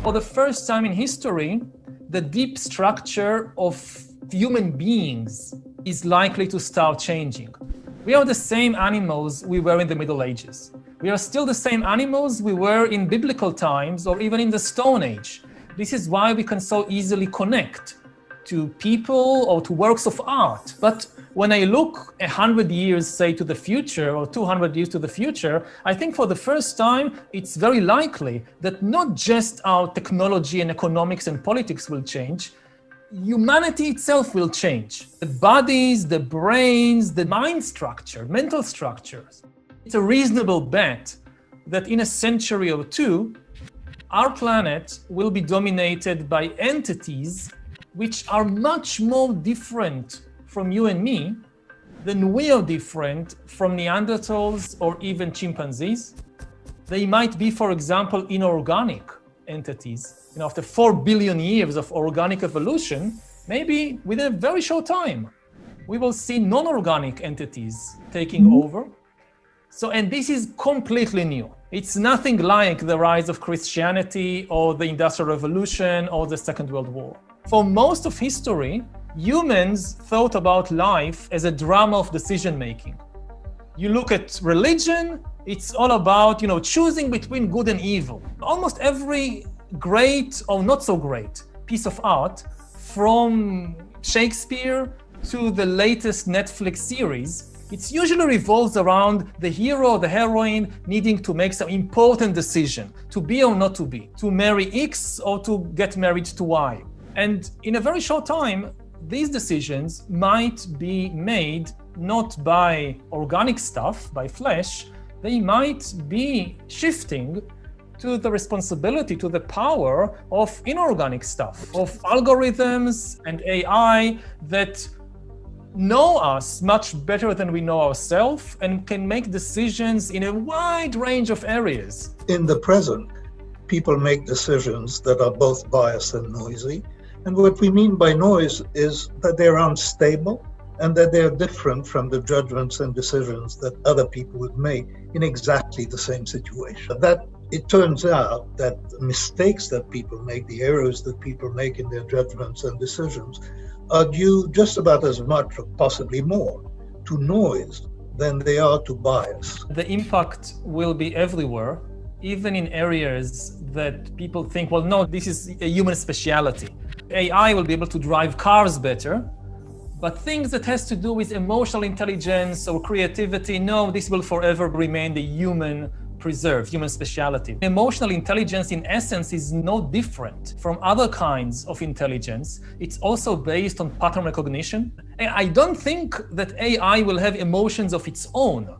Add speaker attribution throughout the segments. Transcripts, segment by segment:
Speaker 1: For the first time in history, the deep structure of human beings is likely to start changing. We are the same animals we were in the Middle Ages. We are still the same animals we were in biblical times or even in the Stone Age. This is why we can so easily connect to people or to works of art. But when I look 100 years, say, to the future or 200 years to the future, I think for the first time, it's very likely that not just our technology and economics and politics will change, humanity itself will change. The bodies, the brains, the mind structure, mental structures. It's a reasonable bet that in a century or two, our planet will be dominated by entities which are much more different from you and me than we are different from Neanderthals or even chimpanzees. They might be, for example, inorganic entities. After 4 billion years of organic evolution, maybe within a very short time, we will see non-organic entities taking over. And this is completely new. It's nothing like the rise of Christianity or the Industrial Revolution or the Second World War. For most of history, humans thought about life as a drama of decision-making. You look at religion, it's all about, choosing between good and evil. Almost every great or not so great piece of art, from Shakespeare to the latest Netflix series, it usually revolves around the hero or the heroine needing to make some important decision, to be or not to be, to marry X or to get married to Y. And in a very short time, these decisions might be made not by organic stuff, by flesh, they might be shifting to the responsibility, to the power of inorganic stuff, of algorithms and AI that know us much better than we know ourselves and can make decisions in a wide range of areas.
Speaker 2: In the present, people make decisions that are both biased and noisy. And what we mean by noise is that they're unstable and that they're different from the judgments and decisions that other people would make in exactly the same situation. That it turns out that the mistakes that people make, the errors that people make in their judgments and decisions, are due just about as much, or possibly more, to noise than they are to bias.
Speaker 1: The impact will be everywhere, even in areas that people think, well, no, this is a human speciality. AI will be able to drive cars better, but things that has to do with emotional intelligence or creativity, no, this will forever remain the human speciality. Emotional intelligence, in essence, is no different from other kinds of intelligence. It's also based on pattern recognition. I don't think that AI will have emotions of its own.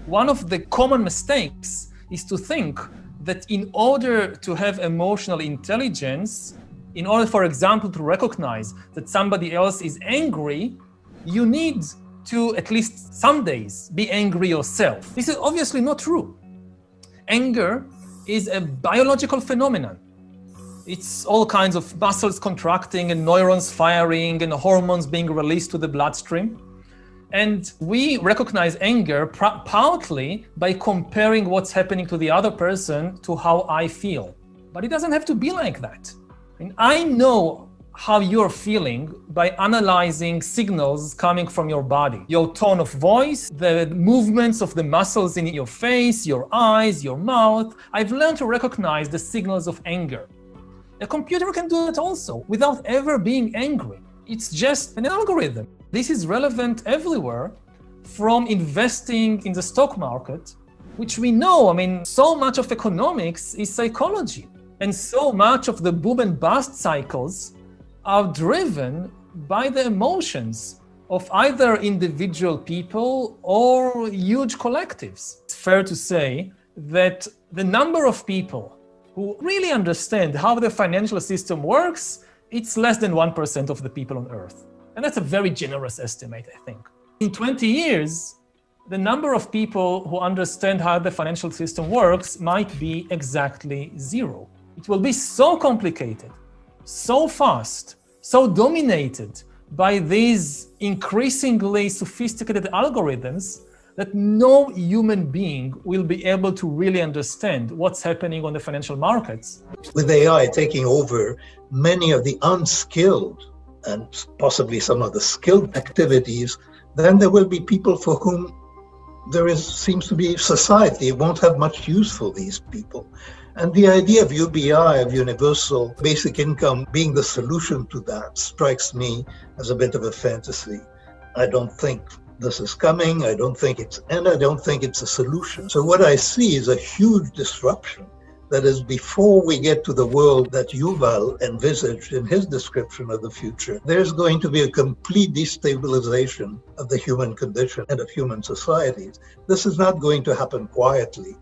Speaker 1: One of the common mistakes is to think that in order to have emotional intelligence, in order, for example, to recognize that somebody else is angry, you need to, at least some days, be angry yourself. This is obviously not true. Anger is a biological phenomenon. It's all kinds of muscles contracting and neurons firing and hormones being released to the bloodstream. And we recognize anger partly by comparing what's happening to the other person to how I feel. But it doesn't have to be like that. I know how you're feeling by analyzing signals coming from your body. Your tone of voice, the movements of the muscles in your face, your eyes, your mouth. I've learned to recognize the signals of anger. A computer can do that also without ever being angry. It's just an algorithm. This is relevant everywhere, from investing in the stock market, which we know, so much of economics is psychology. And so much of the boom and bust cycles are driven by the emotions of either individual people or huge collectives. It's fair to say that the number of people who really understand how the financial system works, it's less than 1% of the people on Earth. And that's a very generous estimate, I think. In 20 years, the number of people who understand how the financial system works might be exactly zero. It will be so complicated, so fast, so dominated by these increasingly sophisticated algorithms that no human being will be able to really understand what's happening on the financial markets.
Speaker 2: With AI taking over many of the unskilled and possibly some of the skilled activities, then there will be people for whom seems to be society. It won't have much use for these people. And the idea of UBI, of universal basic income, being the solution to that strikes me as a bit of a fantasy. I don't think this is coming. I don't think it's a solution. So what I see is a huge disruption. That is, before we get to the world that Yuval envisaged in his description of the future, there's going to be a complete destabilization of the human condition and of human societies. This is not going to happen quietly,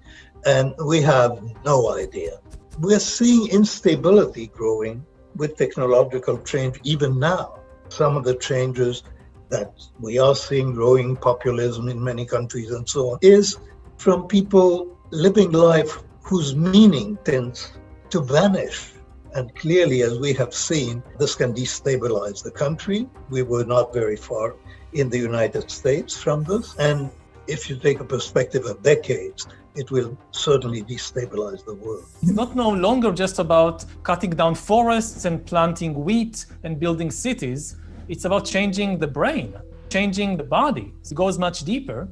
Speaker 2: and we have no idea. We're seeing instability growing with technological change even now. Some of the changes that we are seeing, growing populism in many countries and so on, is from people living life whose meaning tends to vanish. And clearly, as we have seen, this can destabilize the country. We were not very far in the United States from this. And if you take a perspective of decades, it will certainly destabilize the world.
Speaker 1: It's not no longer just about cutting down forests and planting wheat and building cities. It's about changing the brain, changing the body. It goes much deeper.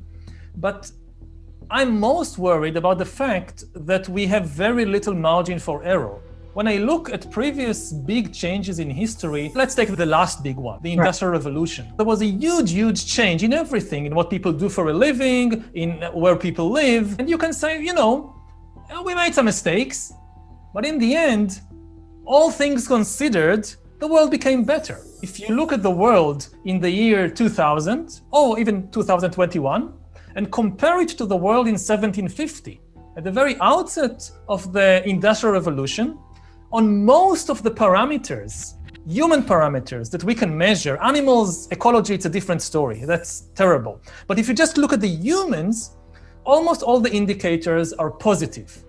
Speaker 1: But I'm most worried about the fact that we have very little margin for error. When I look at previous big changes in history, let's take the last big one, the Industrial Revolution. There was a huge change in everything, in what people do for a living, in where people live. And you can say, we made some mistakes, but in the end, all things considered, the world became better. If you look at the world in the year 2000, or even 2021, and compare it to the world in 1750, at the very outset of the Industrial Revolution, on most of the parameters, human parameters that we can measure, animals, ecology, it's a different story. That's terrible. But if you just look at the humans, almost all the indicators are positive.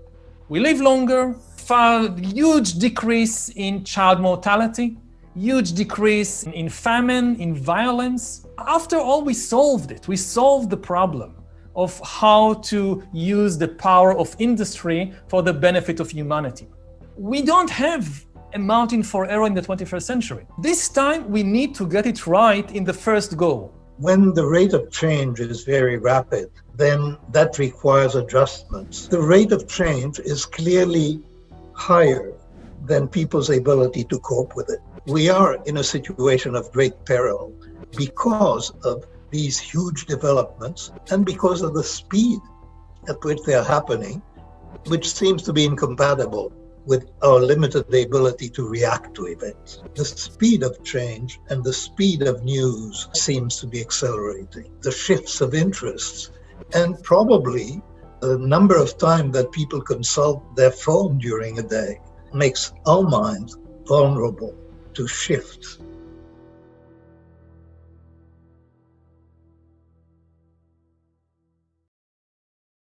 Speaker 1: We live longer, huge decrease in child mortality, huge decrease in famine, in violence. After all, we solved it. We solved the problem of how to use the power of industry for the benefit of humanity. We don't have a margin for error in the 21st century. This time, we need to get it right in the first go.
Speaker 2: When the rate of change is very rapid, then that requires adjustments. The rate of change is clearly higher than people's ability to cope with it. We are in a situation of great peril because of these huge developments and because of the speed at which they are happening, which seems to be incompatible with our limited ability to react to events. The speed of change and the speed of news seems to be accelerating. The shifts of interests and probably the number of times that people consult their phone during a day makes our minds vulnerable to shifts.